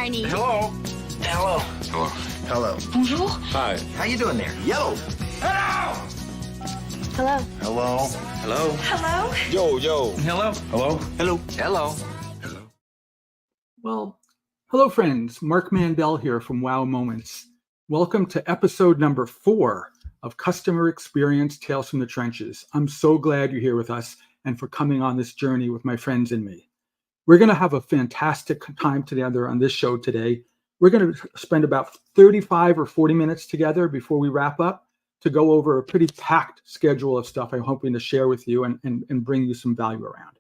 shiny. Hello. Hello. Hello. Hello. Bonjour. Hi. How you doing there? Yellow. Hello. Hello. Hello. Hello. Hello. Yo. Hello. Hello. Hello. Hello. Well, hello friends, Marc Mandel here from Wow Moments. Welcome to episode number 4 of Customer Experience Tales from the Trenches. I'm so glad you're here with us and for coming on this journey with my friends and me. We're going to have a fantastic time together on this show today. We're going to spend about 35 or 40 minutes together before we wrap up to go over a pretty packed schedule of stuff I'm hoping to share with you and bring you some value around.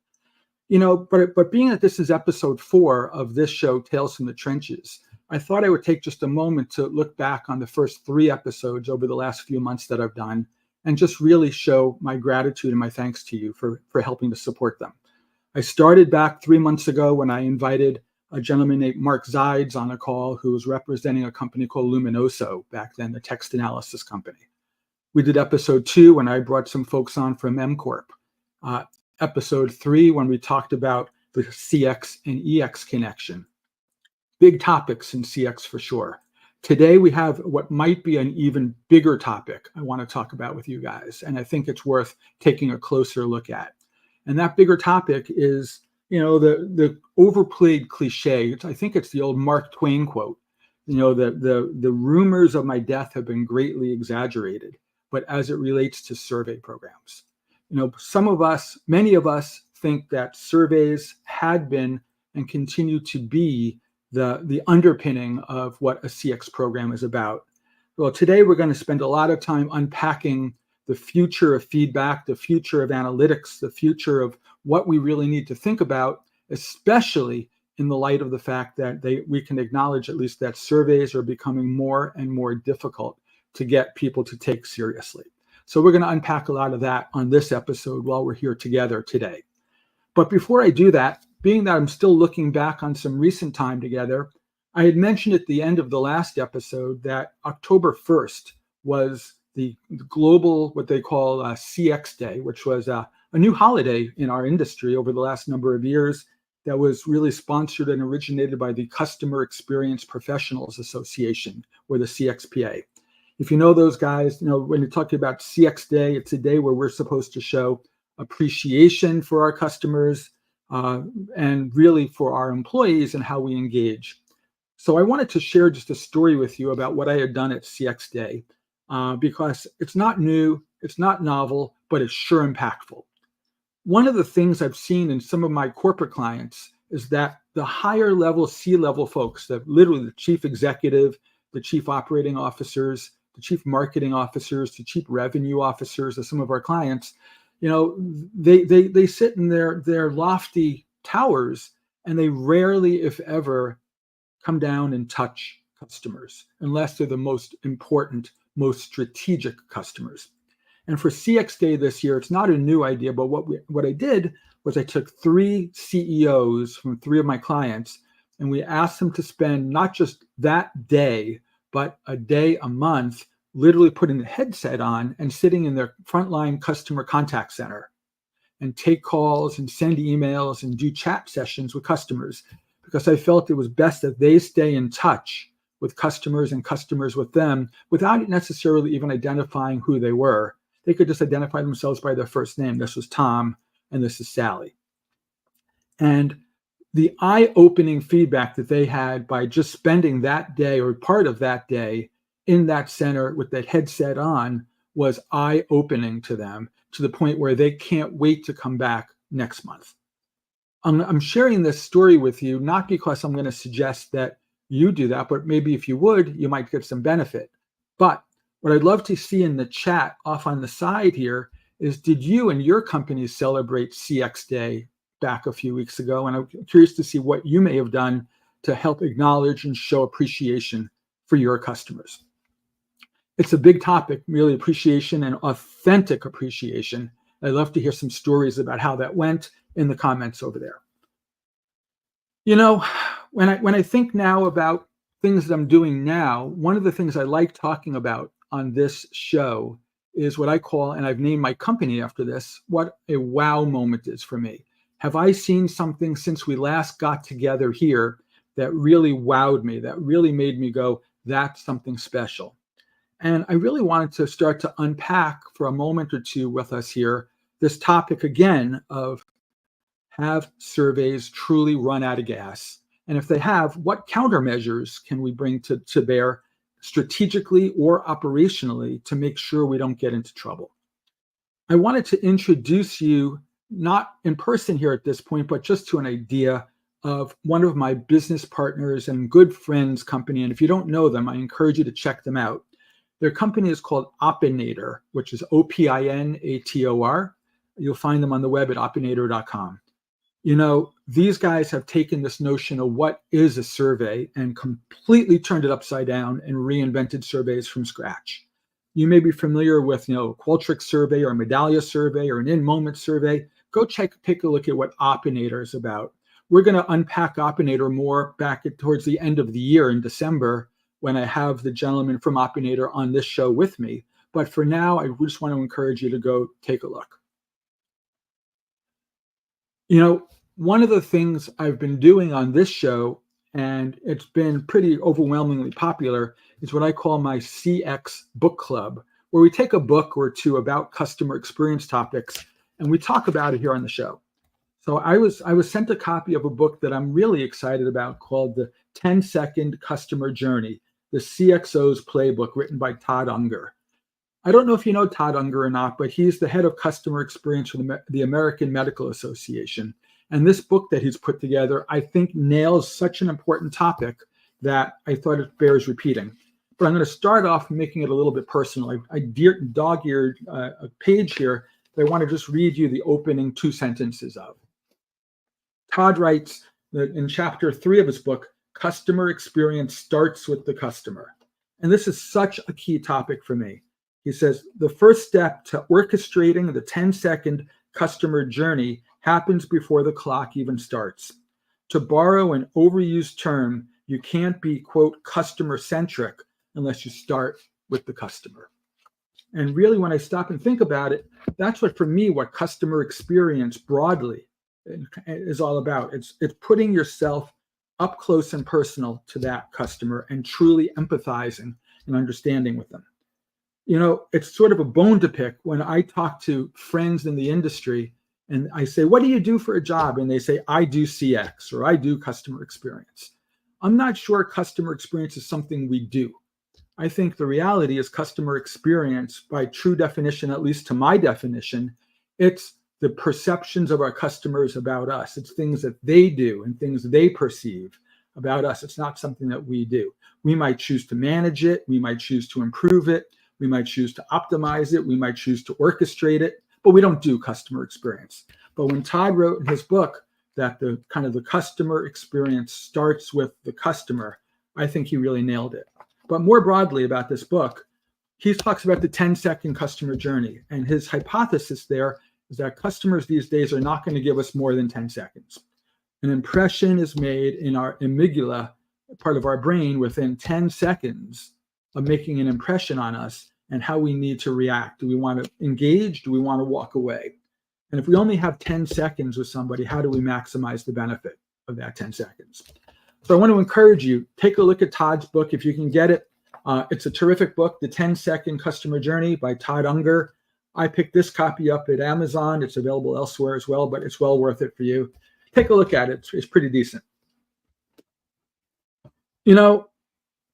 You know, but being that this is episode 4 of this show, Tales from the Trenches, I thought I would take just a moment to look back on the first 3 episodes over the last few months that I've done and just really show my gratitude and my thanks to you for helping to support them. I started back 3 months ago when I invited a gentleman named Mark Zides on a call who was representing a company called Luminoso, back then the text analysis company. We did episode 2 when I brought some folks on from M-Corp. Episode 3 when we talked about the CX and EX connection. Big topics in CX for sure. Today we have what might be an even bigger topic I want to talk about with you guys, and I think it's worth taking a closer look at. And that bigger topic is, you know, the overplayed cliche. I think it's the old Mark Twain quote. You know, the rumors of my death have been greatly exaggerated, but as it relates to survey programs. You know, many of us think that surveys had been and continue to be the underpinning of what a CX program is about. Well, today we're going to spend a lot of time unpacking the future of feedback, the future of analytics, the future of what we really need to think about, especially in the light of the fact that we can acknowledge at least that surveys are becoming more and more difficult to get people to take seriously. So we're going to unpack a lot of that on this episode while we're here together today. But before I do that, being that I'm still looking back on some recent time together, I had mentioned at the end of the last episode that October 1st was the global, what they call CX Day, which was a new holiday in our industry over the last number of years that was really sponsored and originated by the Customer Experience Professionals Association, or the CXPA. If you know those guys, you know, when you're talking about CX Day, it's a day where we're supposed to show appreciation for our customers and really for our employees and how we engage. So I wanted to share just a story with you about what I had done at CX Day because it's not new, it's not novel, but it's sure impactful. One of the things I've seen in some of my corporate clients is that the higher level C-level folks, that literally the chief executive, the chief operating officers, the chief marketing officers, the chief revenue officers of some of our clients, you know, they sit in their lofty towers and they rarely, if ever, come down and touch customers unless they're the most important, most strategic customers. And for CX Day this year, it's not a new idea, but what I did was I took 3 CEOs from 3 of my clients and we asked them to spend not just that day, but a day a month, literally putting the headset on and sitting in their frontline customer contact center and take calls and send emails and do chat sessions with customers, because I felt it was best that they stay in touch with customers and customers with them without necessarily even identifying who they were. They could just identify themselves by their first name. This was Tom and this is Sally. And the eye-opening feedback that they had by just spending that day or part of that day in that center with that headset on was eye-opening to them, to the point where they can't wait to come back next month. I'm sharing this story with you not because I'm going to suggest that you do that, but maybe if you would, you might get some benefit. But what I'd love to see in the chat off on the side here is, did you and your company celebrate CX Day back a few weeks ago? And I'm curious to see what you may have done to help acknowledge and show appreciation for your customers. It's a big topic, really, appreciation and authentic appreciation. I'd love to hear some stories about how that went in the comments over there. You know, when I think now about things that I'm doing now, one of the things I like talking about on this show is what I call, and I've named my company after this, what a wow moment is for me. Have I seen something since we last got together here that really wowed me, that really made me go, that's something special. And I really wanted to start to unpack for a moment or two with us here this topic again of, have surveys truly run out of gas? And if they have, what countermeasures can we bring to bear strategically or operationally to make sure we don't get into trouble? I wanted to introduce you, not in person here at this point, but just to an idea of one of my business partners and good friends' company. And if you don't know them, I encourage you to check them out. Their company is called Opinator, which is Opinator. You'll find them on the web at opinator.com. You know, these guys have taken this notion of what is a survey and completely turned it upside down and reinvented surveys from scratch. You may be familiar with, a Qualtrics survey or a Medallia survey or an in-moment survey. Go take a look at what Opinator is about. We're going to unpack Opinator more towards the end of the year in December when I have the gentleman from Opinator on this show with me. But for now, I just want to encourage you to go take a look. One of the things I've been doing on this show, and it's been pretty overwhelmingly popular, is what I call my CX book club, where we take a book or two about customer experience topics and we talk about it here on the show. So I was sent a copy of a book that I'm really excited about called The 10-Second Customer Journey, the CXO's Playbook, written by Todd Unger. I don't know if you know Todd Unger or not, but he's the head of customer experience for the American Medical Association. And this book that he's put together, I think, nails such an important topic that I thought it bears repeating. But I'm going to start off making it a little bit personal. I dog-eared a page here that I want to just read you the opening 2 sentences of. Todd writes that in chapter 3 of his book, customer experience starts with the customer. And this is such a key topic for me. He says, the first step to orchestrating the 10-second customer journey happens before the clock even starts. To borrow an overused term, you can't be, quote, customer-centric unless you start with the customer. And really, when I stop and think about it, that's what customer experience broadly is all about. It's putting yourself up close and personal to that customer and truly empathizing and understanding with them. It's sort of a bone to pick when I talk to friends in the industry and I say, what do you do for a job? And they say, I do CX or I do customer experience. I'm not sure customer experience is something we do. I think the reality is customer experience, by true definition, at least to my definition, it's the perceptions of our customers about us. It's things that they do and things they perceive about us. It's not something that we do. We might choose to manage it. We might choose to improve it. We might choose to optimize it. We might choose to orchestrate it, but we don't do customer experience. But when Todd wrote in his book that the customer experience starts with the customer, I think he really nailed it. But more broadly about this book, he talks about the 10-second customer journey. And his hypothesis there is that customers these days are not going to give us more than 10 seconds. An impression is made in our amygdala, part of our brain, within 10 seconds of making an impression on us and how we need to react. Do we want to engage? Do we want to walk away? And if we only have 10 seconds with somebody, how do we maximize the benefit of that 10 seconds? So I want to encourage you, take a look at Todd's book if you can get it. It's a terrific book, The 10-Second Customer Journey by Todd Unger. I picked this copy up at Amazon. It's available elsewhere as well, but it's well worth it for you. Take a look at it. It's pretty decent.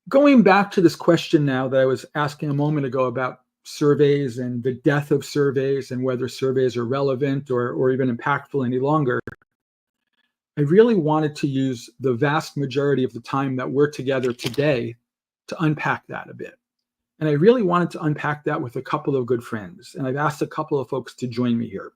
Going back to this question now that I was asking a moment ago about surveys and the death of surveys and whether surveys are relevant or even impactful any longer, I really wanted to use the vast majority of the time that we're together today to unpack that a bit. And I really wanted to unpack that with a couple of good friends. And I've asked a couple of folks to join me here.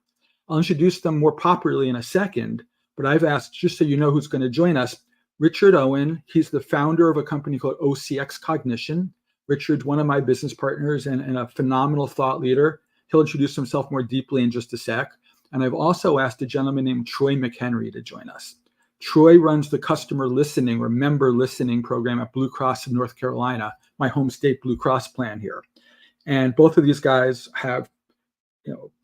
I'll introduce them more popularly in a second, but I've asked, just so you know who's going to join us, Richard Owen. He's the founder of a company called OCX Cognition. Richard's one of my business partners and a phenomenal thought leader. He'll introduce himself more deeply in just a sec. And I've also asked a gentleman named Troy McHenry to join us. Troy runs the customer listening or member listening program at Blue Cross of North Carolina, my home state Blue Cross plan here. And both of these guys have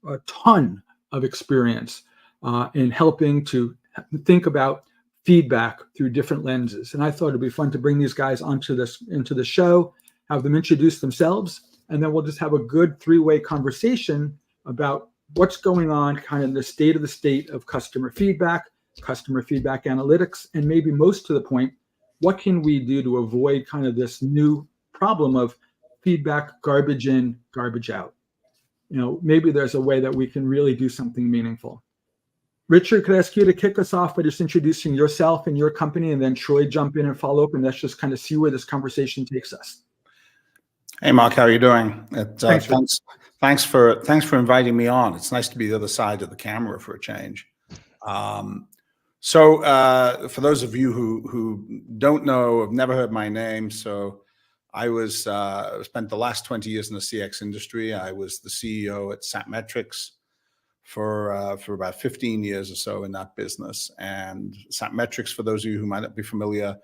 a ton of experience in helping to think about feedback through different lenses. And I thought it'd be fun to bring these guys into the show, have them introduce themselves, and then we'll just have a good three-way conversation about what's going on, kind of the state of customer feedback analytics, and maybe most to the point, what can we do to avoid kind of this new problem of feedback garbage in, garbage out? Maybe there's a way that we can really do something meaningful. Richard, could I ask you to kick us off by just introducing yourself and your company, and then Troy jump in and follow up, and let's just kind of see where this conversation takes us. Hey, Mark, how are you doing? Thanks Thanks for inviting me on. It's nice to be the other side of the camera for a change. So for those of you who don't know, have never heard my name, so I spent the last 20 years in the CX industry. I was the CEO at Satmetrics for about 15 years or so in that business. And Satmetrics, for those of you who might not be familiar,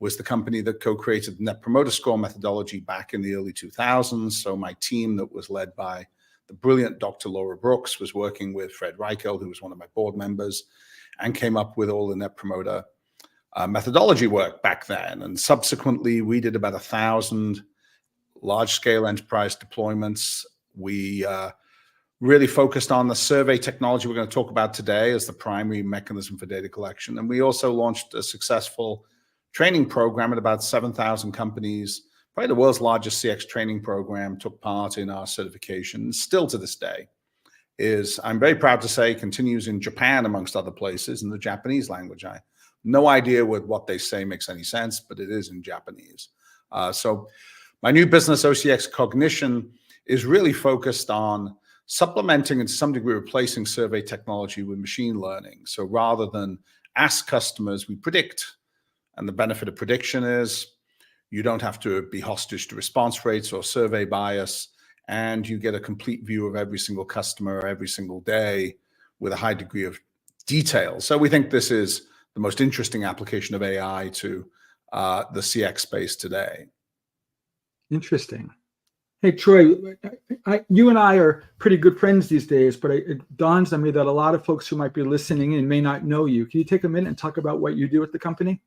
was the company that co-created the Net Promoter Score methodology back in the early 2000s. So my team that was led by the brilliant Dr. Laura Brooks was working with Fred Reicheld, who was one of my board members, and came up with all the Net Promoter methodology work back then. And subsequently, we did about 1,000 large-scale enterprise deployments. We really focused on the survey technology we're going to talk about today as the primary mechanism for data collection. And we also launched a successful training program at about 7,000 companies. Probably the world's largest CX training program took part in our certification. Still to this day is, I'm very proud to say, continues in Japan, amongst other places, in the Japanese language. I have no idea what they say makes any sense, but it is in Japanese. So my new business, OCX Cognition, is really focused on supplementing and to some degree replacing survey technology with machine learning. So rather than ask customers, we predict. And the benefit of prediction is you don't have to be hostage to response rates or survey bias, and you get a complete view of every single customer every single day with a high degree of detail. So we think this is the most interesting application of AI to the CX space today. Interesting. Hey, Troy, you and I are pretty good friends these days, but it dawns on me that a lot of folks who might be listening in may not know you. Can you take a minute and talk about what you do at the company?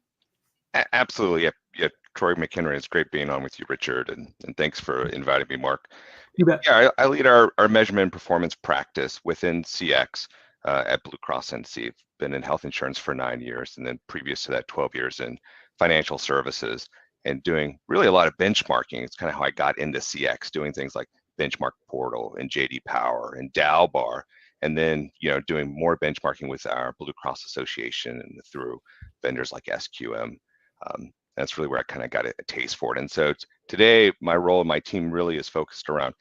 Absolutely. Yeah. Troy McHenry, it's great being on with you, Richard, and thanks for inviting me, Mark. You bet. Yeah, I lead our measurement and performance practice within CX at Blue Cross NC. I've been in health insurance for 9 years, and then previous to that, 12 years in financial services, and doing really a lot of benchmarking. It's kind of how I got into CX, doing things like Benchmark Portal and JD Power and Dalbar, and then doing more benchmarking with our Blue Cross Association and through vendors like SQM. That's really where I kind of got a taste for it. And so today, my role and my team really is focused around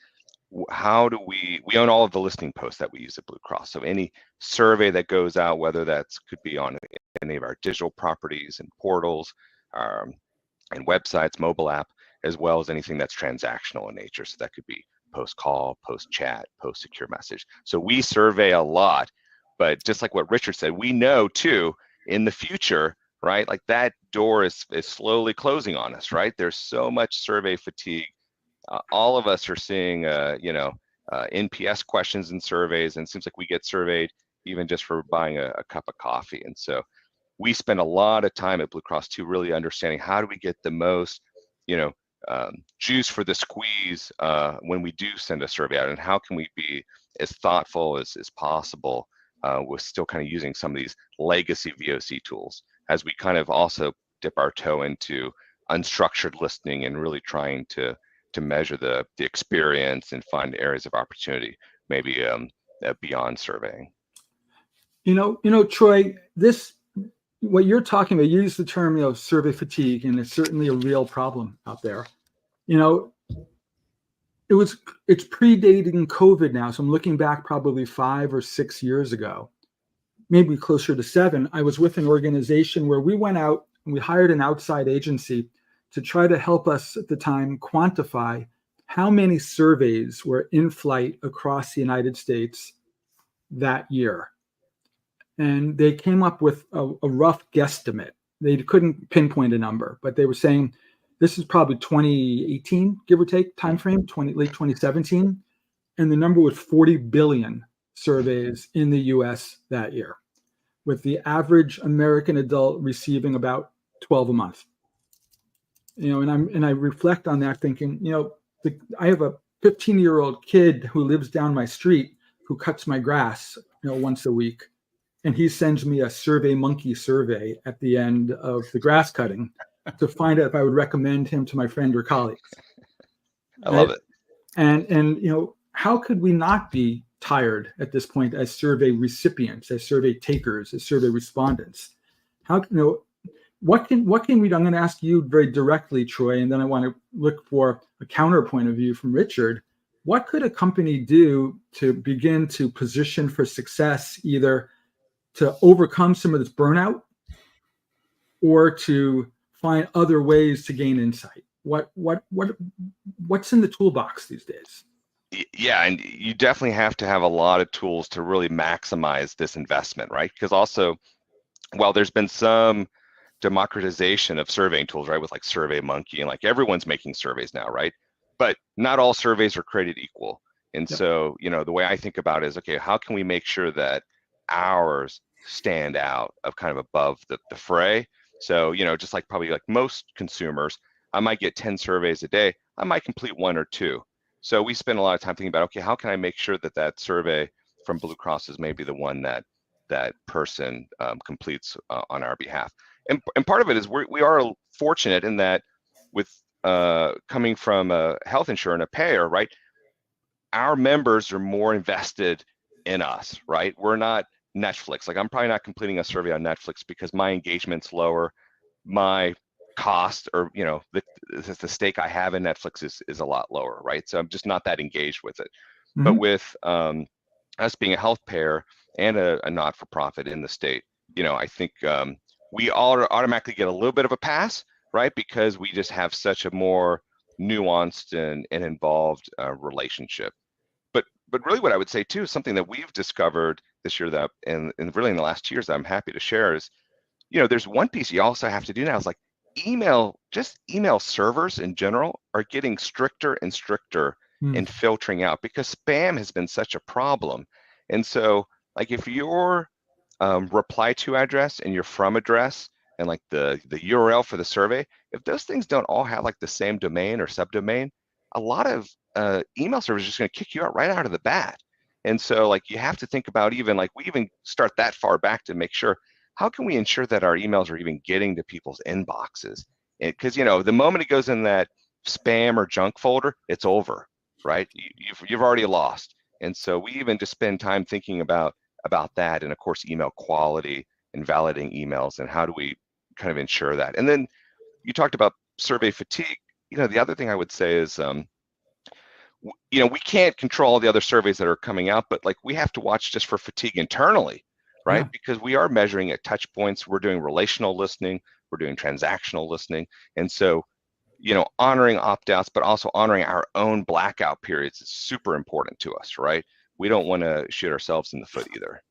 how do we own all of the listing posts that we use at Blue Cross. So any survey that goes out, whether could be on any of our digital properties and portals, and websites, mobile app, as well as anything that's transactional in nature. So that could be post-call, post-chat, post-secure message. So we survey a lot, but just like what Richard said, we know too, in the future, right? Like that door is slowly closing on us, right? There's so much survey fatigue. All of us are seeing, NPS questions in surveys, and it seems like we get surveyed even just for buying a cup of coffee. And so we spend a lot of time at Blue Cross too, really understanding how do we get the most, juice for the squeeze when we do send a survey out, and how can we be as thoughtful as possible with still kind of using some of these legacy VOC tools as we kind of also dip our toe into unstructured listening and really trying to measure the experience and find areas of opportunity, maybe beyond surveying. Troy, what you're talking about, you use the term, survey fatigue, and it's certainly a real problem out there. It's predating COVID now. So I'm looking back probably 5 or 6 years ago, maybe closer to 7. I was with an organization where we went out and we hired an outside agency to try to help us at the time quantify how many surveys were in flight across the United States that year. And they came up with a rough guesstimate. They couldn't pinpoint a number, but they were saying this is probably 2018, give or take, timeframe, late 2017. And the number was 40 billion surveys in the US that year. with the average American adult receiving about 12 a month. And I reflect on that thinking, I have a 15-year-old kid who lives down my street who cuts my grass, once a week. And he sends me a Survey Monkey survey at the end of the grass cutting to find out if I would recommend him to my friend or colleagues. I love it. And how could we not be tired at this point as survey recipients, as survey takers, as survey respondents? What can we do? I'm going to ask you very directly, Troy, and then I want to look for a counterpoint of view from Richard. What could a company do to begin to position for success, either to overcome some of this burnout or to find other ways to gain insight? What's in the toolbox these days? Yeah, and you definitely have to have a lot of tools to really maximize this investment, right? Because also, while there's been some democratization of surveying tools, right, with like Survey Monkey and like everyone's making surveys now, right? But not all surveys are created equal. And Yep. so, the way I think about it is, okay, how can we make sure that ours stand out of kind of above the fray? So, just like probably like most consumers, I might get 10 surveys a day. I might complete 1 or 2. So we spend a lot of time thinking about, okay, how can I make sure that that survey from Blue Cross is maybe the one that person completes on our behalf. And part of it is we are fortunate in that with coming from a health insurer and a payer, right? Our members are more invested in us, right? We're not Netflix. Like I'm probably not completing a survey on Netflix because my engagement's lower, my cost or the stake I have in Netflix is a lot lower, right? So I'm just not that engaged with it. Mm-hmm. But with us being a health payer and a not-for-profit in the state, I think we all automatically get a little bit of a pass, right? Because we just have such a more nuanced and involved relationship. But really what I would say too, something that we've discovered this year that, and really in the last 2 years that I'm happy to share is, there's one piece you also have to do now is like email servers in general are getting stricter and stricter in filtering out because spam has been such a problem. And so like if your reply to address and your from address and like the URL for the survey, if those things don't all have like the same domain or subdomain, a lot of email servers are just going to kick you out right out of the bat. And so like you have to think about even like we even start that far back to make sure how can we ensure that our emails are even getting to people's inboxes? Because the moment it goes in that spam or junk folder, it's over, right? You've already lost. And so we even just spend time thinking about that, and of course email quality and validating emails and how do we kind of ensure that. And then you talked about survey fatigue. The other thing I would say is we can't control all the other surveys that are coming out, but like we have to watch just for fatigue internally, right? Yeah. Because we are measuring at touch points, we're doing relational listening, we're doing transactional listening. And so, honoring opt-outs, but also honoring our own blackout periods is super important to us, right? We don't want to shoot ourselves in the foot either.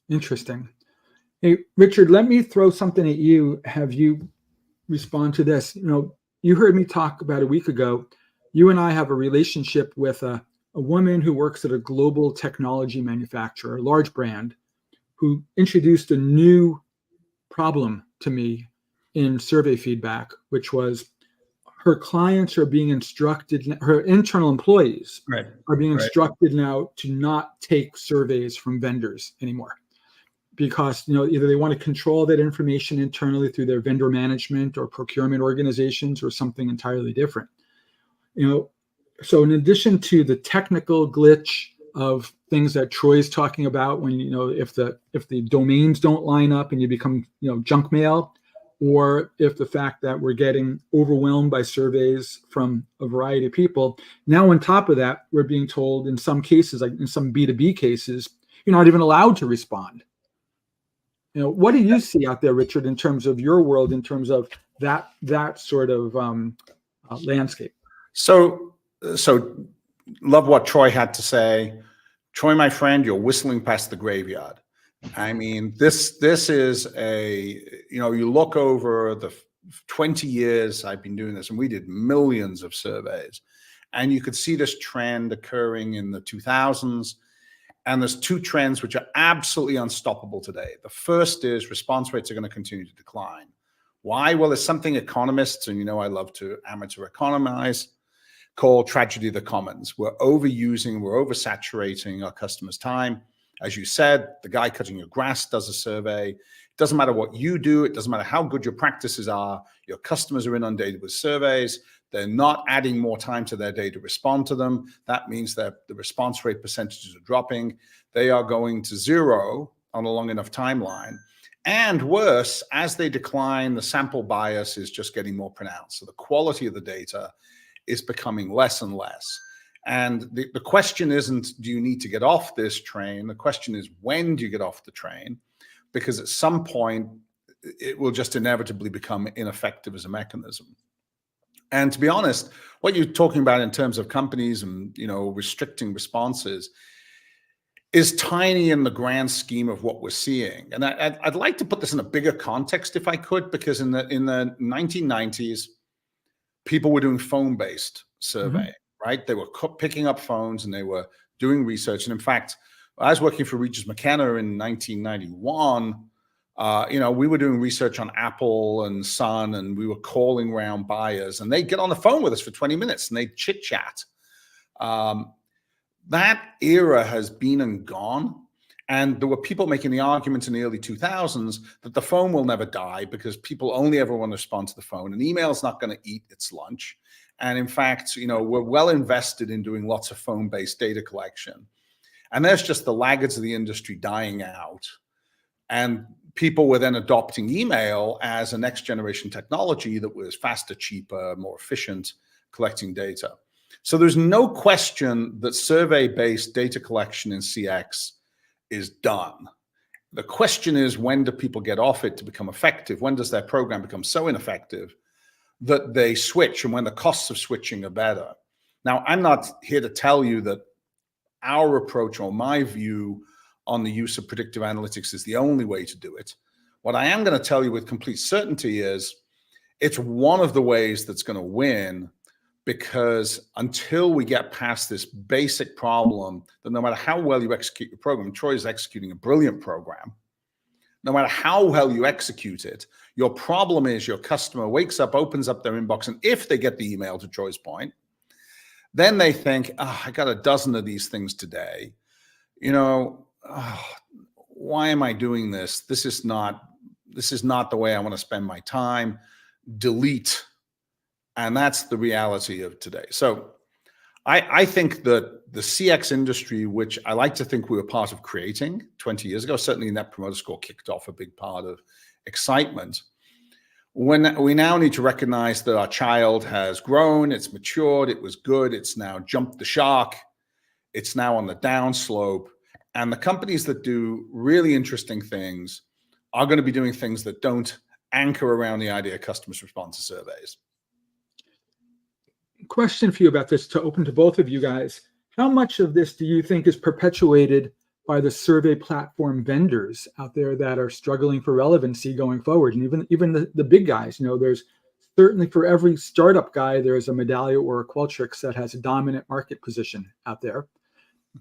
Interesting. Hey, Richard, let me throw something at you. Have you respond to this? You heard me talk about a week ago. You and I have a relationship with a woman who works at a global technology manufacturer, a large brand, who introduced a new problem to me in survey feedback, which was her clients are being instructed, her internal employees are being instructed now to not take surveys from vendors anymore. Because either they want to control that information internally through their vendor management or procurement organizations or something entirely different. So in addition to the technical glitch of things that Troy's talking about, when if the domains don't line up and you become junk mail, or if the fact that we're getting overwhelmed by surveys from a variety of people, now on top of that, we're being told in some cases, like in some B2B cases, you're not even allowed to respond. What do you see out there, Richard, in terms of your world, in terms of that sort of landscape? So love what Troy had to say. Troy, my friend, you're whistling past the graveyard. I mean, this is you look over the 20 years I've been doing this, and we did millions of surveys, and you could see this trend occurring in the 2000s. And there's two trends which are absolutely unstoppable today. The first is response rates are going to continue to decline. Why? Well, there's something economists, and you know I love to amateur economize, call tragedy of the commons. We're overusing, we're oversaturating our customers' time. As you said, the guy cutting your grass does a survey. It doesn't matter what you do. It doesn't matter how good your practices are. Your customers are inundated with surveys. They're not adding more time to their day to respond to them. That means that the response rate percentages are dropping. They are going to zero on a long enough timeline. And worse, as they decline, the sample bias is just getting more pronounced. So the quality of the data is becoming less and less. And the question isn't, do you need to get off this train? The question is, when do you get off the train? Because at some point, it will just inevitably become ineffective as a mechanism. And to be honest, what you're talking about in terms of companies and, you know, restricting responses is tiny in the grand scheme of what we're seeing. And I'd like to put this in a bigger context if I could, because in the 1990s, people were doing phone-based survey, right? They were picking up phones and they were doing research. And in fact, I was working for Regis McKenna in 1991. You know, we were doing research on Apple and Sun, and we were calling around buyers, and they'd get on the phone with us for 20 minutes and they'd chit chat. That era has been and gone. And there were people making the argument in the early 2000s that the phone will never die because people only ever want to respond to the phone, and email's not going to eat its lunch. And in fact, you know, we're well invested in doing lots of phone-based data collection. And there's just the laggards of the industry dying out. And people were then adopting email as a next generation technology that was faster, cheaper, more efficient, collecting data. So there's no question that survey-based data collection in CX is done. The question is, when do people get off it to become effective? When does their program become so ineffective that they switch, and when the costs of switching are better? Now, I'm not here to tell you that our approach or my view on the use of predictive analytics is the only way to do it. What I am going to tell you with complete certainty is it's one of the ways that's going to win, because until we get past this basic problem that no matter how well you execute your program, Troy is executing a brilliant program, no matter how well you execute it, your problem is your customer wakes up, opens up their inbox, and if they get the email, to Troy's point, then they think, oh, I got a dozen of these things today. You know, why am I doing this? This is not the way I want to spend my time. Delete. And that's the reality of today. So I think that the CX industry, which I like to think we were part of creating 20 years ago, certainly Net Promoter Score kicked off a big part of excitement. When we now need to recognize that our child has grown, it's matured, it was good, it's now jumped the shark, it's now on the downslope. And the companies that do really interesting things are going to be doing things that don't anchor around the idea customers respond to surveys. Question for you about this, to open to both of you guys. How much of this do you think is perpetuated by the survey platform vendors out there that are struggling for relevancy going forward? And even the big guys, you know, there's certainly for every startup guy, there's a Medallia or a Qualtrics that has a dominant market position out there.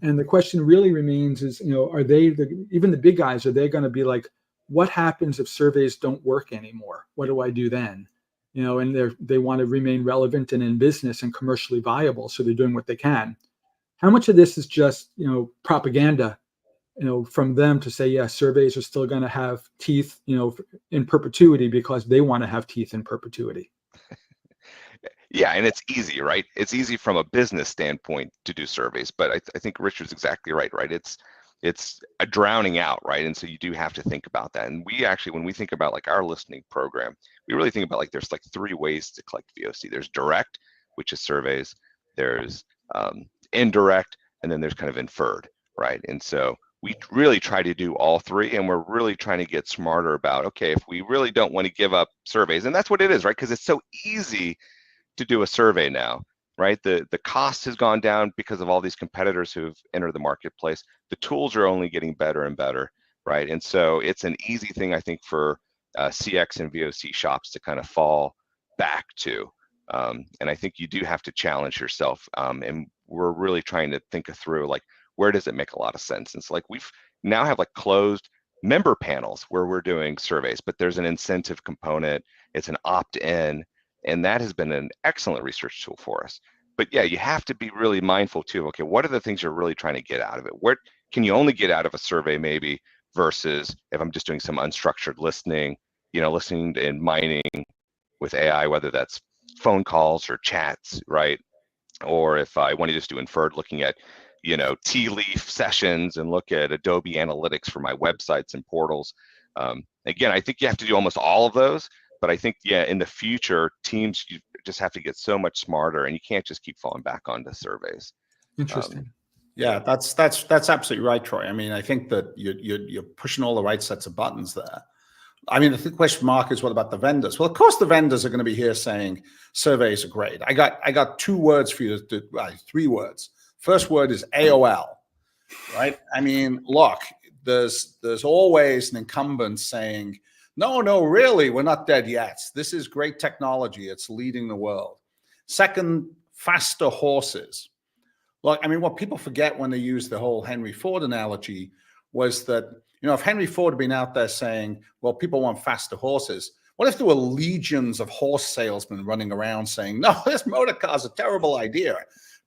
And the question really remains is, you know, are they, even the big guys, are they going to be like, what happens if surveys don't work anymore? What do I do then? You know, and they want to remain relevant and in business and commercially viable. So they're doing what they can. How much of this is just, you know, propaganda, you know, from them to say, yeah, surveys are still going to have teeth, you know, in perpetuity because they want to have teeth in perpetuity? Yeah, and it's easy, right? It's easy from a business standpoint to do surveys, but I think Richard's exactly right? It's a drowning out, right? And so you do have to think about that. And we actually, when we think about like our listening program, we really think about like there's like three ways to collect VOC. There's direct, which is surveys. There's indirect, and then there's kind of inferred, right? And so we really try to do all three, and we're really trying to get smarter about, okay, if we really don't want to give up surveys, and that's what it is, right? Because it's so easy to do a survey now, right? The cost has gone down because of all these competitors who've entered the marketplace. The tools are only getting better and better, right? And so it's an easy thing, I think, for CX and VOC shops to kind of fall back to. And I think you do have to challenge yourself. And we're really trying to think through, like, where does it make a lot of sense? And so like we've now have like closed member panels where we're doing surveys, but there's an incentive component, it's an opt-in, and that has been an excellent research tool for us. But yeah, you have to be really mindful too. Okay, what are the things you're really trying to get out of it? What can you only get out of a survey maybe versus if I'm just doing some unstructured listening, listening and mining with AI, whether that's phone calls or chats, right? Or if I want to just do inferred, looking at, tea leaf sessions and look at Adobe Analytics for my websites and portals. Again, I think you have to do almost all of those, but I think, yeah, in the future, teams, you just have to get so much smarter, and you can't just keep falling back onto surveys. Interesting. Yeah, that's absolutely right, Troy. I mean, I think that you're pushing all the right sets of buttons there. I mean, the question mark is, what about the vendors? Well, of course, the vendors are going to be here saying surveys are great. I got 2 words for you, 3 words. First word is AOL, right? I mean, look, there's always an incumbent saying, no, really, we're not dead yet. This is great technology. It's leading the world. Second, faster horses. Look, I mean, what people forget when they use the whole Henry Ford analogy was that, if Henry Ford had been out there saying, well, people want faster horses, what if there were legions of horse salesmen running around saying, no, this motor car's a terrible idea,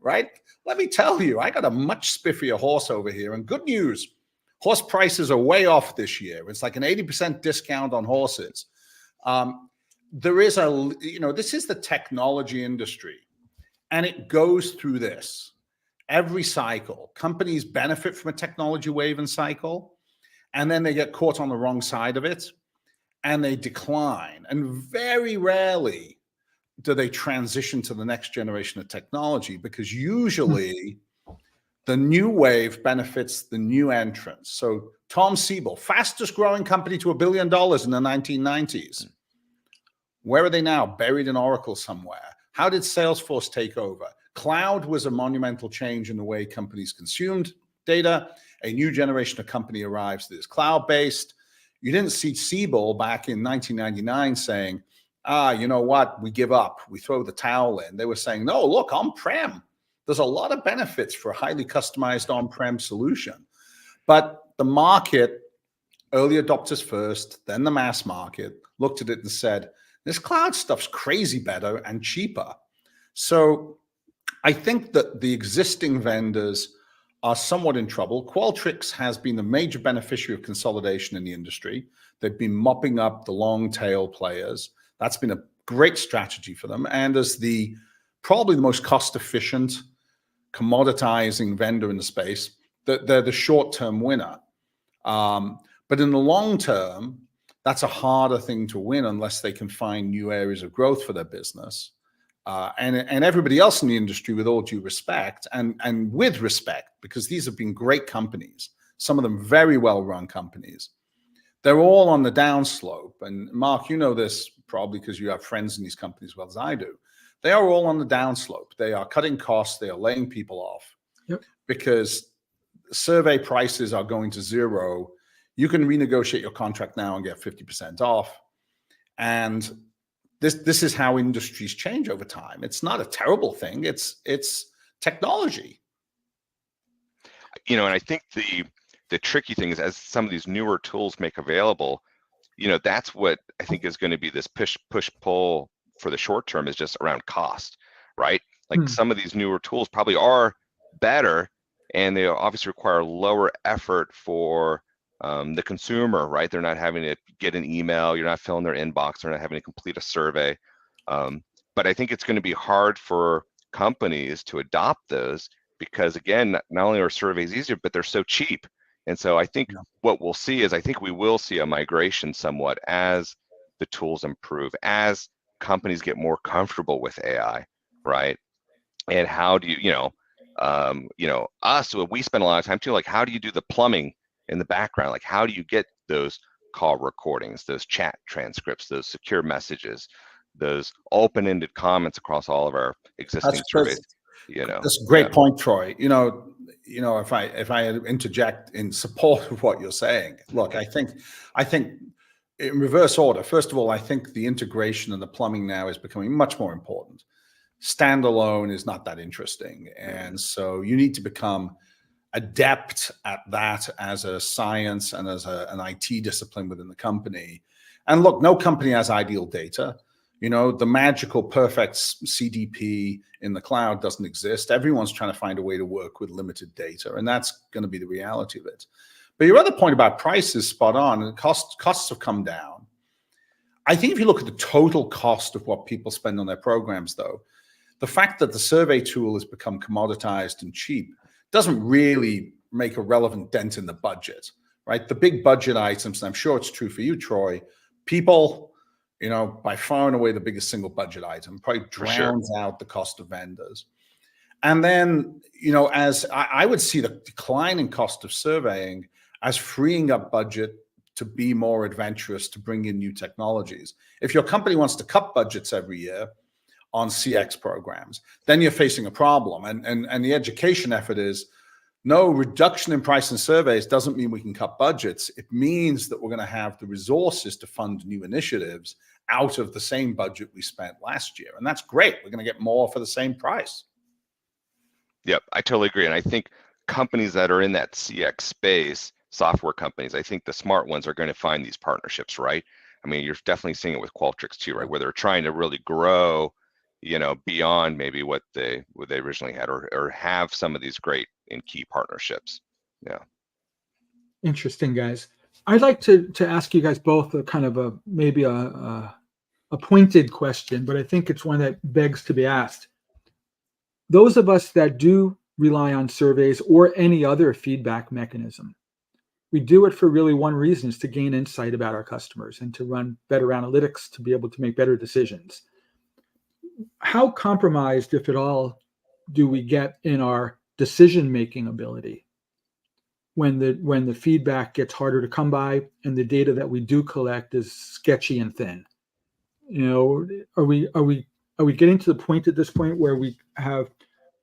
right? Let me tell you, I got a much spiffier horse over here. And good news, horse prices are way off this year. It's like an 80% discount on horses. There is this is the technology industry, and it goes through this. Every cycle, companies benefit from a technology wave and cycle, and then they get caught on the wrong side of it, and they decline. And very rarely do they transition to the next generation of technology, because usually the new wave benefits the new entrants. So Tom Siebel, fastest growing company to $1 billion in the 1990s. Where are they now? Buried in Oracle somewhere. How did Salesforce take over? Cloud was a monumental change in the way companies consumed data. A new generation of company arrives that is cloud-based. You didn't see Siebel back in 1999 saying, you know what, we give up, we throw the towel in. They were saying, no, look, on-prem. There's a lot of benefits for a highly customized on-prem solution. But the market, early adopters first, then the mass market, looked at it and said, this cloud stuff's crazy better and cheaper. So I think that the existing vendors are somewhat in trouble. Qualtrics has been the major beneficiary of consolidation in the industry. They've been mopping up the long tail players. That's been a great strategy for them. And as probably the most cost efficient commoditizing vendor in the space, they're the short-term winner. But in the long term, that's a harder thing to win unless they can find new areas of growth for their business. And everybody else in the industry, with all due respect, and with respect, because these have been great companies, some of them very well-run companies, they're all on the downslope. And Mark, you know this probably because you have friends in these companies as well as I do. They are all on the downslope. They are cutting costs. They are laying people off. Yep. Because survey prices are going to zero. You can renegotiate your contract now and get 50% off. And this is how industries change over time. It's not a terrible thing. It's technology. And I think the tricky thing is, as some of these newer tools make available, that's what I think is going to be this push pull for the short term, is just around cost, right? Like some of these newer tools probably are better, and they obviously require lower effort for the consumer, right? They're not having to get an email, you're not filling their inbox, they're not having to complete a survey. But I think it's going to be hard for companies to adopt those because, again, not only are surveys easier, but they're so cheap. And so I think what we'll see is, I think we will see a migration somewhat as the tools improve, as companies get more comfortable with AI, right? And how do we spend a lot of time too, like, how do you do the plumbing in the background? Like, how do you get those call recordings, those chat transcripts, those secure messages, those open-ended comments across all of our existing surveys? That's a great point, Troy. If I interject in support of what you're saying, look, I think in reverse order. First of all, I think the integration and the plumbing now is becoming much more important. Standalone is not that interesting, and so you need to become adept at that as a science and as an IT discipline within the company. And look, no company has ideal data. You know, the magical perfect CDP in the cloud doesn't exist. Everyone's trying to find a way to work with limited data, and that's going to be the reality of it. But your other point about price is spot on, and costs have come down. I think if you look at the total cost of what people spend on their programs, though, the fact that the survey tool has become commoditized and cheap doesn't really make a relevant dent in the budget, right? The big budget items, and I'm sure it's true for you, Troy, people, you know, by far and away the biggest single budget item, probably drowns out the cost of vendors. And then, you know, as I would see the decline in cost of surveying as freeing up budget to be more adventurous, to bring in new technologies. If your company wants to cut budgets every year on CX programs, then you're facing a problem. And the education effort is, no, reduction in price and surveys doesn't mean we can cut budgets. It means that we're going to have the resources to fund new initiatives out of the same budget we spent last year. And that's great. We're going to get more for the same price. Yep, I totally agree. And I think companies that are in that CX space, software companies, I think the smart ones are going to find these partnerships, right? I mean, you're definitely seeing it with Qualtrics too, right? Where they're trying to really grow, you know, beyond maybe what they originally had, or have some of these great and key partnerships. Yeah. Interesting, guys. I'd like to ask you guys both a kind of maybe a pointed question, but I think it's one that begs to be asked. Those of us that do rely on surveys or any other feedback mechanism, we do it for really one reason, is to gain insight about our customers and to run better analytics, to be able to make better decisions. How compromised, if at all, do we get in our decision-making ability when the feedback gets harder to come by and the data that we do collect is sketchy and thin? You know, are we getting to the point at this point where we have,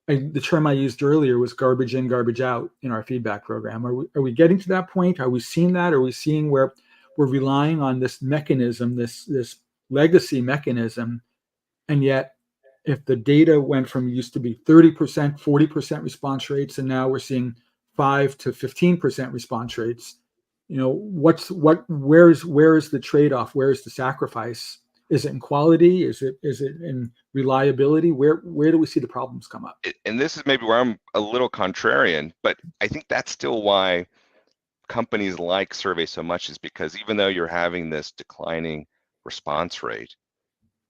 the term I used earlier was garbage in, garbage out in our feedback program? Are we getting to that point? Are we seeing that? Are we seeing where we're relying on this mechanism, this legacy mechanism, and yet if the data went from used to be 30%, 40% response rates, and now we're seeing 5 to 15% response rates, you know, where is the trade-off? Where is the sacrifice? Is it in quality? Is it in reliability? Where do we see the problems come up? And this is maybe where I'm a little contrarian, but I think that's still why companies like surveys so much, is because even though you're having this declining response rate,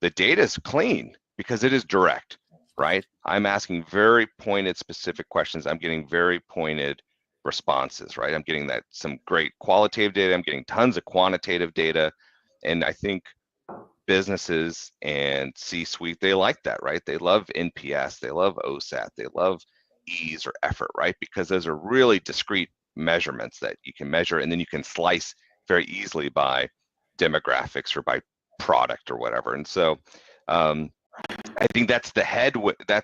the data is clean because it is direct, right? I'm asking very pointed, specific questions. I'm getting very pointed responses, right? I'm getting that some great qualitative data. I'm getting tons of quantitative data. And I think businesses and C-suite, they like that, right? They love NPS, they love OSAT, they love ease or effort, right? Because those are really discrete measurements that you can measure, and then you can slice very easily by demographics or by product or whatever. And so I think that's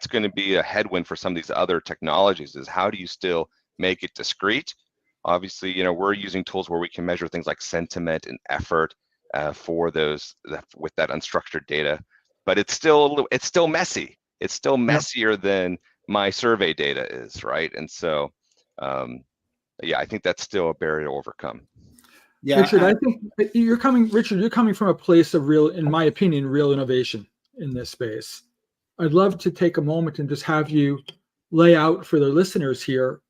going to be a headwind for some of these other technologies, is how do you still make it discrete? Obviously, you know, we're using tools where we can measure things like sentiment and effort for those with that unstructured data, but it's still messy. It's still messier than my survey data is, right? And so, yeah, I think that's still a barrier to overcome. Yeah, Richard, I think you're coming from a place of real, in my opinion, real innovation in this space. I'd love to take a moment and just have you lay out for the listeners here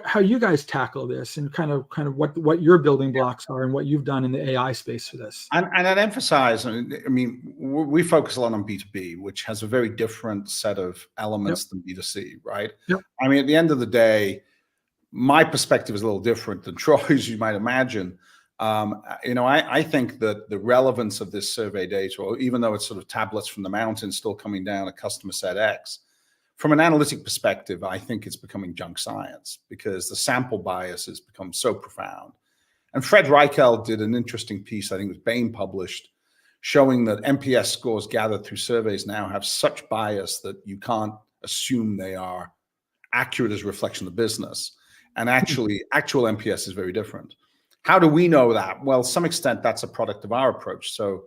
how you guys tackle this, and kind of what your building blocks are and what you've done in the AI space for this. And I'd emphasize, I mean, we focus a lot on B2B, which has a very different set of elements than B2C, right? Yep. I mean, at the end of the day, my perspective is a little different than Troy's, you might imagine. You know, I think that the relevance of this survey data, or even though it's sort of tablets from the mountain still coming down at customer set X, from an analytic perspective, I think it's becoming junk science because the sample bias has become so profound. And Fred Reichel did an interesting piece, I think it was Bain published, showing that NPS scores gathered through surveys now have such bias that you can't assume they are accurate as a reflection of the business. And actually, actual NPS is very different. How do we know that? Well, to some extent, that's a product of our approach. So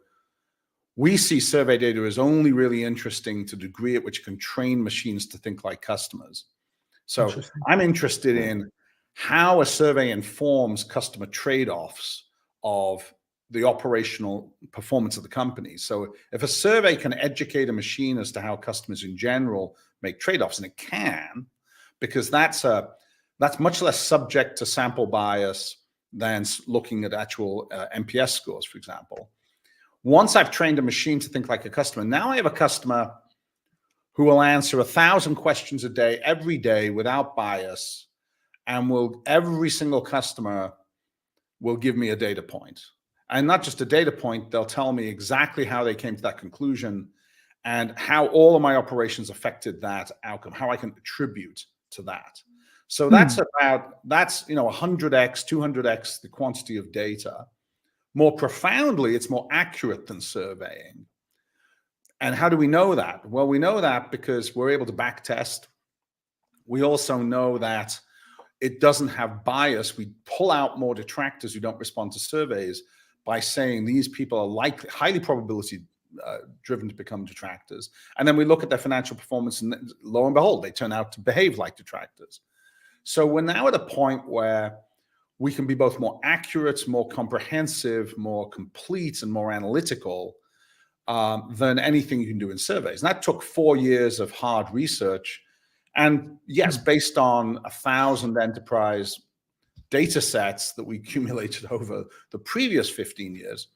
we see survey data as only really interesting to the degree at which it can train machines to think like customers. So Interesting. I'm interested in how a survey informs customer trade-offs of the operational performance of the company. So if a survey can educate a machine as to how customers in general make trade-offs, and it can, because that's much less subject to sample bias than looking at actual NPS scores, for example. Once I've trained a machine to think like a customer, now I have a customer who will answer 1,000 questions a day, every day, without bias, and every single customer will give me a data point. And not just a data point, they'll tell me exactly how they came to that conclusion and how all of my operations affected that outcome, how I can attribute to that. So that's 100x, 200x the quantity of data. More profoundly, it's more accurate than surveying. And how do we know that? Well, we know that because we're able to back test. We also know that it doesn't have bias. We pull out more detractors who don't respond to surveys by saying these people are highly probability driven to become detractors. And then we look at their financial performance, and lo and behold, they turn out to behave like detractors. So we're now at a point where we can be both more accurate, more comprehensive, more complete, and more analytical than anything you can do in surveys. And that took 4 years of hard research. And yes, based on 1,000 enterprise data sets that we accumulated over the previous 15 years.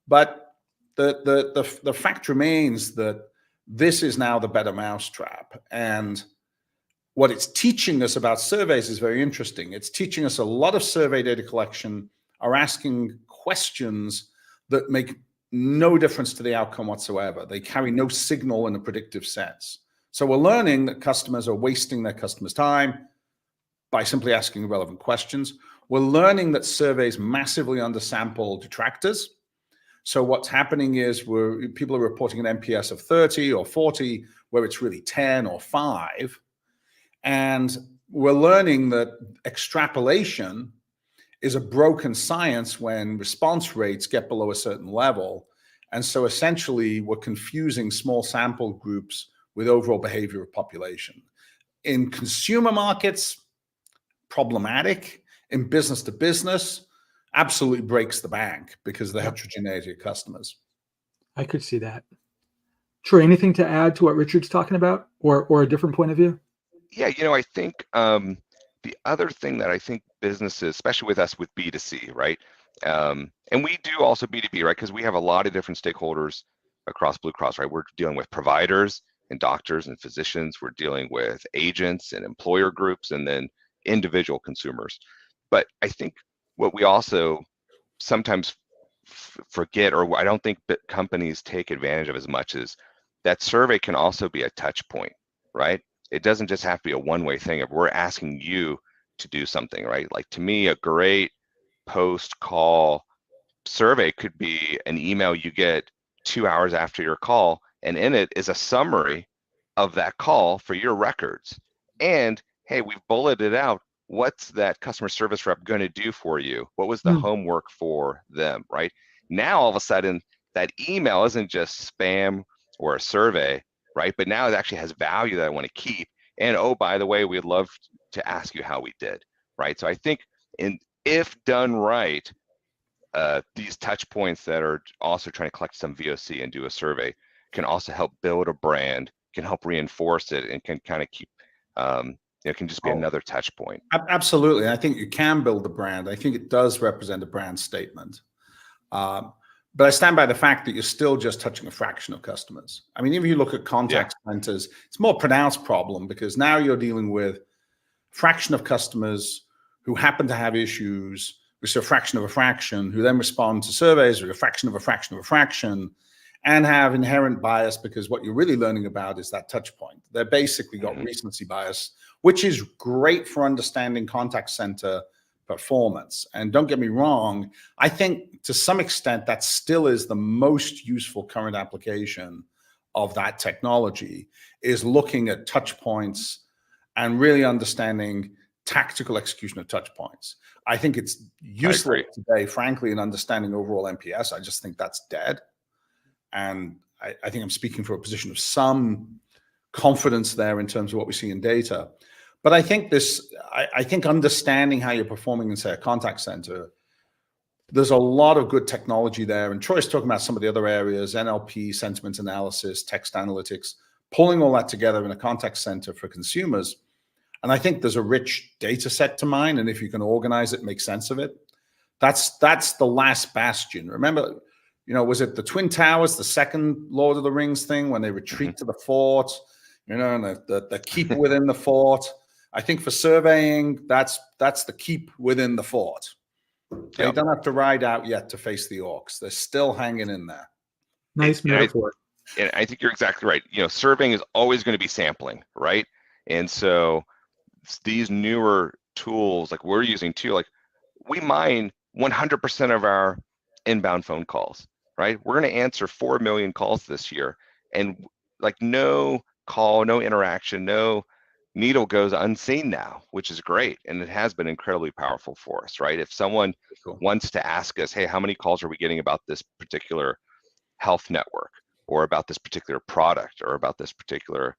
But the fact remains that this is now the better mousetrap. And what it's teaching us about surveys is very interesting. It's teaching us a lot of survey data collection are asking questions that make no difference to the outcome whatsoever. They carry no signal in a predictive sense. So we're learning that customers are wasting their customers' time by simply asking irrelevant questions. We're learning that surveys massively undersample detractors. So what's happening is people are reporting an NPS of 30 or 40, where it's really 10 or 5. And we're learning that extrapolation is a broken science when response rates get below a certain level. And so essentially, we're confusing small sample groups with overall behavior of population. In consumer markets, problematic. In business to business, absolutely breaks the bank because of the heterogeneity of customers. I could see that. Troy, anything to add to what Richard's talking about, or a different point of view? Yeah, I think the other thing that I think businesses, especially with us with B2C, right? And we do also B2B, right? Because we have a lot of different stakeholders across Blue Cross, right? We're dealing with providers and doctors and physicians. We're dealing with agents and employer groups, and then individual consumers. But I think what we also sometimes forget, or I don't think companies take advantage of as much, is that survey can also be a touch point, right? It doesn't just have to be a one-way thing. If we're asking you to do something, right? Like, to me, a great post-call survey could be an email you get 2 hours after your call, and in it is a summary of that call for your records. And hey, we've bulleted out what's that customer service rep going to do for you? What was the homework for them, right? Now, all of a sudden, that email isn't just spam or a survey, right? But now it actually has value that I want to keep. And oh, by the way, we'd love to ask you how we did, right? So I think if done right, these touch points that are also trying to collect some VOC and do a survey can also help build a brand, can help reinforce it, and can kind of keep, it can just be another touch point. Absolutely. I think you can build a brand. I think it does represent a brand statement. But I stand by the fact that you're still just touching a fraction of customers. I mean, if you look at contact centers, it's a more pronounced problem because now you're dealing with a fraction of customers who happen to have issues, which are a fraction of a fraction, who then respond to surveys, or a fraction of a fraction of a fraction, and have inherent bias because what you're really learning about is that touch point. They're basically got recency bias, which is great for understanding contact center performance. And don't get me wrong, I think to some extent that still is the most useful current application of that technology, is looking at touch points and really understanding tactical execution of touch points. I think it's useful today, frankly, in understanding overall NPS. I just think that's dead. And I think I'm speaking from a position of some confidence there in terms of what we see in data. But I think I think understanding how you're performing in, say, a contact center, there's a lot of good technology there. And Troy's talking about some of the other areas, NLP, sentiment analysis, text analytics, pulling all that together in a contact center for consumers. And I think there's a rich data set to mine. And if you can organize it, make sense of it, that's the last bastion. Remember, was it the Twin Towers, the second Lord of the Rings thing, when they retreat to the fort, and the keep within the fort? I think for surveying, that's the keep within the fort. They don't have to ride out yet to face the orcs. They're still hanging in there. Nice metaphor. And I think you're exactly right. Surveying is always going to be sampling, right? And so these newer tools, like we're using too, like we mine 100% of our inbound phone calls, right? We're going to answer 4 million calls this year, and like no call, no interaction, no needle goes unseen now, which is great. And it has been incredibly powerful for us, right? If someone wants to ask us, hey, how many calls are we getting about this particular health network, or about this particular product, or about this particular,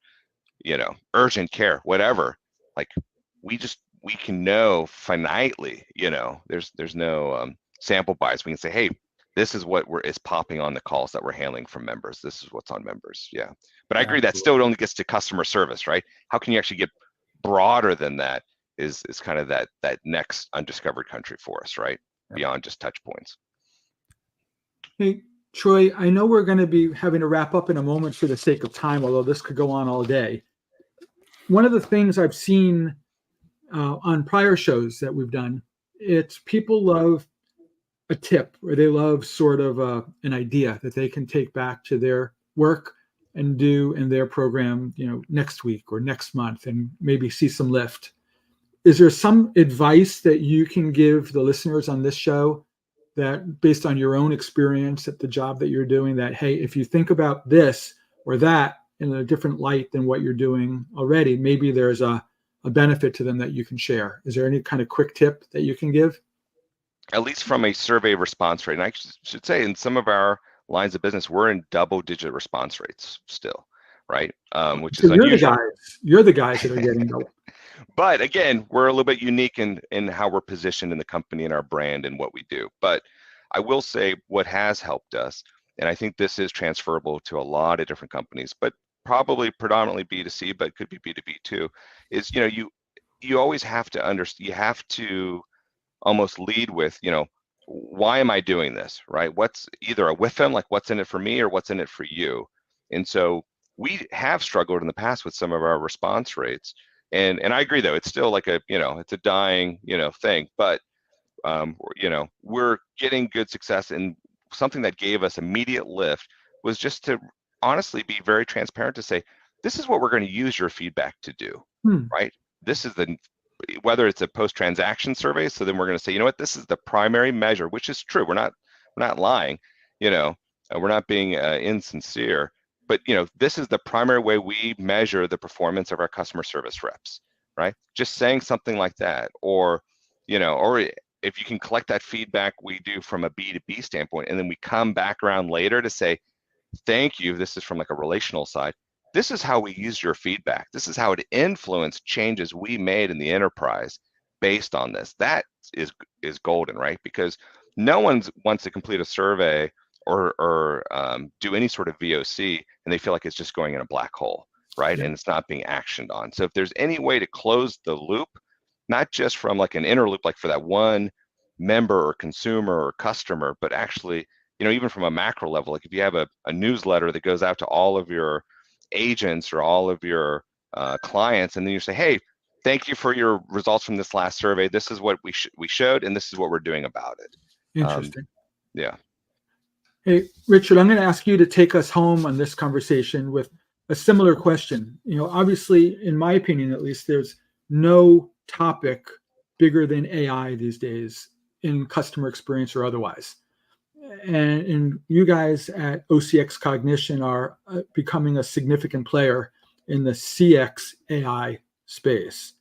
urgent care, whatever, like we can know finitely, there's no sample bias. We can say, hey, this is what is popping on the calls that we're handling from members. This is what's on members. Yeah. But I agree that still only gets to customer service, right? How can you actually get broader than that is kind of that next undiscovered country for us, right? Beyond just touch points. Hey, Troy, I know we're going to be having to wrap up in a moment for the sake of time, although this could go on all day. One of the things I've seen on prior shows that we've done, it's people love a tip, or they love sort of an idea that they can take back to their work and do in their program, next week or next month, and maybe see some lift. Is there some advice that you can give the listeners on this show that, based on your own experience at the job that you're doing, that, hey, if you think about this or that in a different light than what you're doing already, maybe there's a benefit to them that you can share? Is there any kind of quick tip that you can give? At least from a survey response rate, and I should say in some of our lines of business, we're in double-digit response rates still, right? Which is unusual. You're the guys that are getting double. But again, we're a little bit unique in how we're positioned in the company and our brand and what we do. But I will say what has helped us, and I think this is transferable to a lot of different companies, but probably predominantly B2C, but could be B2B too, is you always have to understand, you have to almost lead with, why am I doing this, right? What's either a with them, like what's in it for me, or what's in it for you? And so we have struggled in the past with some of our response rates. And I agree, though, it's still like it's a dying, thing, but, we're getting good success. And something that gave us immediate lift was just to honestly be very transparent to say, this is what we're going to use your feedback to do, right? This is whether it's a post-transaction survey. So then we're going to say, this is the primary measure, which is true. We're not lying, we're not being insincere, but this is the primary way we measure the performance of our customer service reps, right? Just saying something like that, or if you can collect that feedback we do from a B2B standpoint, and then we come back around later to say, thank you. This is from like a relational side. This is how we used your feedback. This is how it influenced changes we made in the enterprise based on this. That is golden, right? Because no one wants to complete a survey or do any sort of VOC and they feel like it's just going in a black hole, right? And it's not being actioned on. So if there's any way to close the loop, not just from like an inner loop, like for that one member or consumer or customer, but actually, even from a macro level, like if you have a newsletter that goes out to all of your agents or all of your clients, and then you say, hey, thank you for your results from this last survey. This is what we showed, and this is what we're doing about it. Interesting. Yeah. Hey, Richard, I'm going to ask you to take us home on this conversation with a similar question. Obviously, in my opinion, at least, there's no topic bigger than AI these days in customer experience or otherwise. And you guys at OCX Cognition are becoming a significant player in the CX AI space.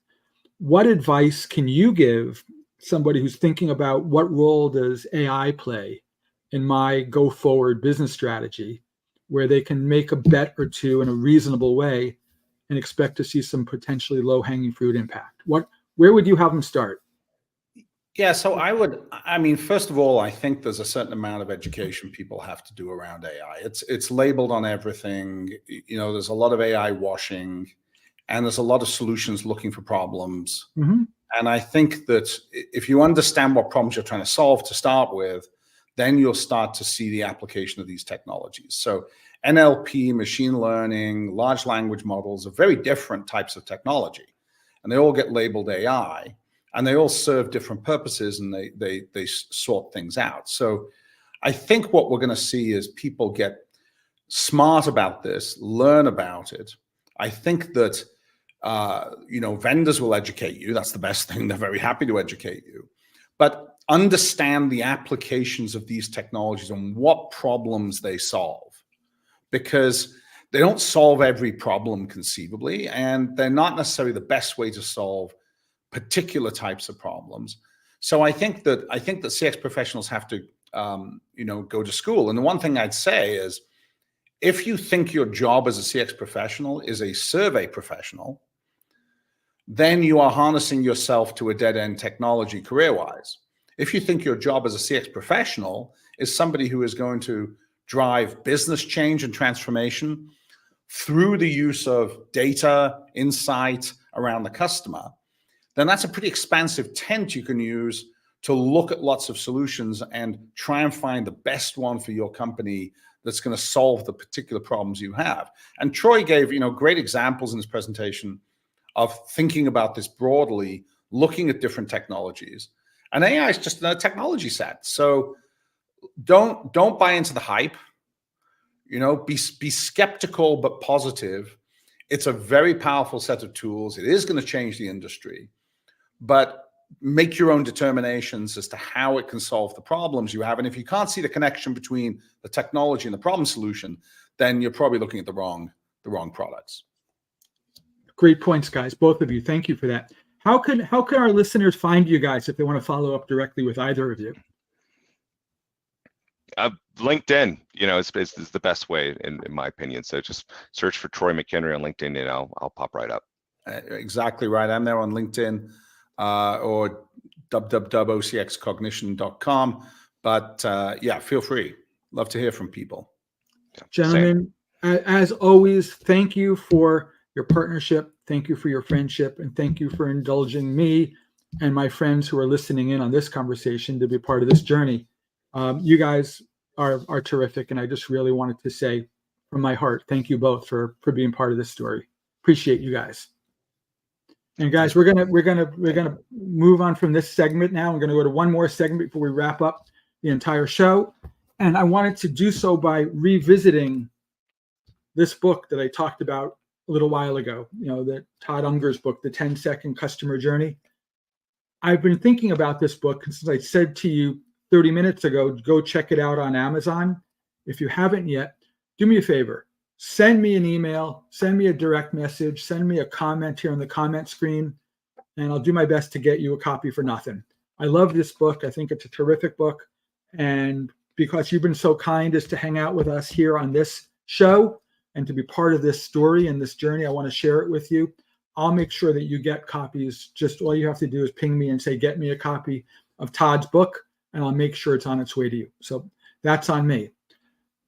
What advice can you give somebody who's thinking about what role does AI play in my go forward business strategy, where they can make a bet or two in a reasonable way and expect to see some potentially low-hanging fruit impact? Where would you have them start? Yeah, so I mean, first of all, I think there's a certain amount of education people have to do around AI. It's labeled on everything. There's a lot of AI washing, and there's a lot of solutions looking for problems. Mm-hmm. And I think that if you understand what problems you're trying to solve to start with, then you'll start to see the application of these technologies. So NLP, machine learning, large language models are very different types of technology, and they all get labeled AI, and they all serve different purposes, and they sort things out. So I think what we're going to see is people get smart about this, learn about it. I think that vendors will educate you. That's the best thing. They're very happy to educate you. But understand the applications of these technologies and what problems they solve, because they don't solve every problem conceivably, and they're not necessarily the best way to solve particular types of problems. So I think that CX professionals have to go to school. And the one thing I'd say is, if you think your job as a CX professional is a survey professional, then you are harnessing yourself to a dead-end technology career-wise. If you think your job as a CX professional is somebody who is going to drive business change and transformation through the use of data, insight around the customer, then that's a pretty expansive tent you can use to look at lots of solutions and try and find the best one for your company that's going to solve the particular problems you have. And Troy gave, great examples in his presentation of thinking about this broadly, looking at different technologies. And AI is just a technology set. So don't buy into the hype. Be skeptical but positive. It's a very powerful set of tools. It is going to change the industry, but make your own determinations as to how it can solve the problems you have. And if you can't see the connection between the technology and the problem solution, then you're probably looking at the wrong products. Great points, guys. Both of you. Thank you for that. How can our listeners find you guys if they want to follow up directly with either of you? LinkedIn, is the best way in my opinion. So just search for Troy McHenry on LinkedIn, and I'll pop right up. Exactly right. I'm there on LinkedIn or www.ocxcognition.com. But feel free. Love to hear from people. Yeah, gentlemen, as always, thank you for your partnership. Thank you for your friendship, and thank you for indulging me and my friends who are listening in on this conversation to be part of this journey. You guys are terrific, and I just really wanted to say from my heart, thank you both for being part of this story. Appreciate you guys. And guys, we're gonna move on from this segment now. I'm gonna go to one more segment before we wrap up the entire show. And I wanted to do so by revisiting this book that I talked about a little while ago, the Todd Unger's book, The 10-Second Customer Journey. I've been thinking about this book since I said to you 30 minutes ago, go check it out on Amazon. If you haven't yet, do me a favor. Send me an email, send me a direct message, send me a comment here on the comment screen, and I'll do my best to get you a copy for nothing. I love this book. I think it's a terrific book. And because you've been so kind as to hang out with us here on this show and to be part of this story and this journey, I want to share it with you. I'll make sure that you get copies. Just all you have to do is ping me and say, get me a copy of Todd's book, and I'll make sure it's on its way to you. So that's on me.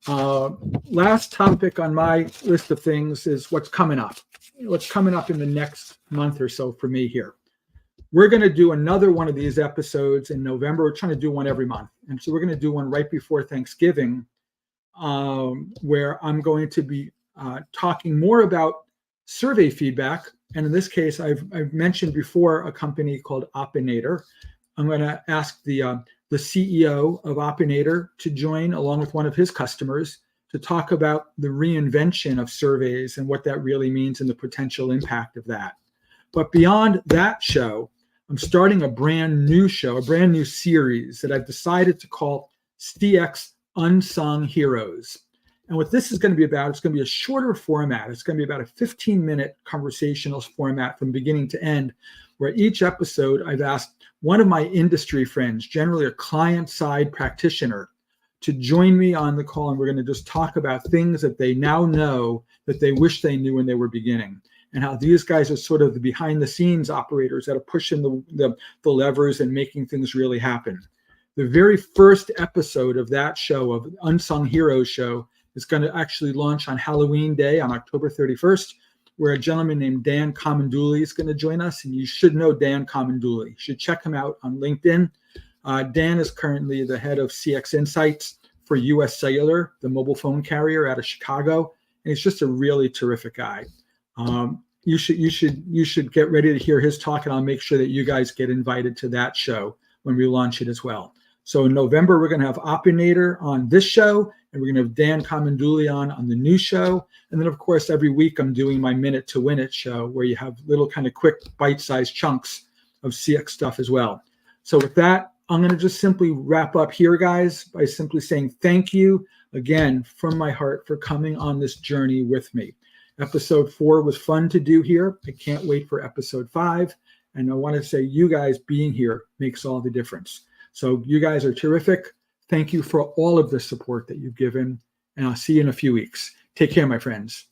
Last topic on my list of things is what's coming up. What's coming up in the next month or so for me here. We're going to do another one of these episodes in November. We're trying to do one every month. And so we're going to do one right before Thanksgiving, where I'm going to be talking more about survey feedback. And in this case, I've mentioned before a company called Opinator. I'm going to ask the CEO of Opinator to join along with one of his customers to talk about the reinvention of surveys and what that really means and the potential impact of that. But beyond that show, I'm starting a brand new show, a brand new series that I've decided to call CX Unsung Heroes. And what this is going to be about, it's going to be a shorter format. It's going to be about a 15-minute conversational format from beginning to end, where each episode I've asked one of my industry friends, generally a client-side practitioner, to join me on the call. And we're going to just talk about things that they now know that they wish they knew when they were beginning. and how these guys are sort of the behind the scenes operators that are pushing the levers and making things really happen. The very first episode of that show, of Unsung Heroes show, is going to actually launch on Halloween Day on October 31st, where a gentleman named Dan Comanduli is going to join us. And you should know Dan Comanduli. You should check him out on LinkedIn. Dan is currently the head of CX Insights for US Cellular, the mobile phone carrier out of Chicago. And he's just a really terrific guy. You should get ready to hear his talk, and I'll make sure that you guys get invited to that show when we launch it as well. So in November, we're going to have Opinator on this show, and we're going to have Dan Comanduli on the new show. And then, of course, every week I'm doing my Minute to Win It show, where you have little kind of quick bite-sized chunks of CX stuff as well. So with that, I'm going to just simply wrap up here, guys, by simply saying thank you again from my heart for coming on this journey with me. Episode 4 was fun to do here. I can't wait for episode 5. And I want to say you guys being here makes all the difference. So you guys are terrific. Thank you for all of the support that you've given. And I'll see you in a few weeks. Take care, my friends.